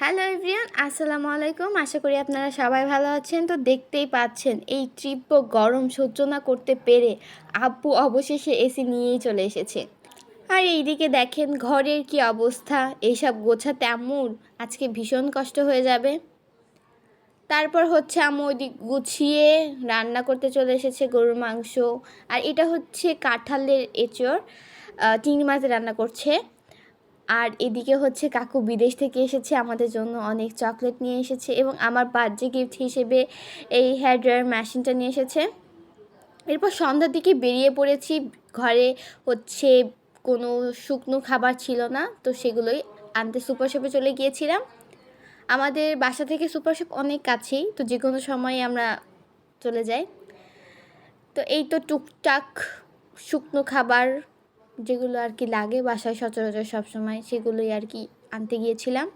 Hello everyone, আসসালামু আলাইকুম। আশা করি আপনারা সবাই ভালো আছেন। তো দেখতেই পাচ্ছেন এই তীব্র গরম সহ্য না করতে পেরে আব্বু অবশেষে এসি নিয়েই চলে এসেছে। আর এইদিকে দেখেন ঘরের কি অবস্থা, এইসব গোছাতে আম্মুর আজকে ভীষণ কষ্ট হয়ে যাবে। তারপর হচ্ছে আম্মু ওইদিক গুছিয়ে রান্না করতে চলে এসেছে গরুর মাংস। আর এটা হচ্ছে কাঁঠালের এঁচড়, চিংড়ি মাছ রান্না করছে। আর এদিকে হচ্ছে কাকু বিদেশ থেকে এসেছে, আমাদের জন্য অনেক চকলেট নিয়ে এসেছে এবং আমার বার্থডে গিফট হিসেবে এই হেয়ার ড্রায়ার মেশিনটা নিয়ে এসেছে। এরপর সন্ধ্যার দিকে বেরিয়ে পড়েছি। ঘরে হচ্ছে কোনো শুকনো খাবার ছিল না, তো সেগুলোই আনতে সুপার শপে চলে গিয়েছিলাম। আমাদের বাসা থেকে সুপার শপ অনেক কাছেই, তো যে কোনো সময় আমরা চলে যাই। তো এই তো টুকটাক শুকনো খাবার যেগুলো আর কি লাগে বাসায় সচরাচর সবসময়, সেগুলোই আর কি আনতে গিয়েছিলাম।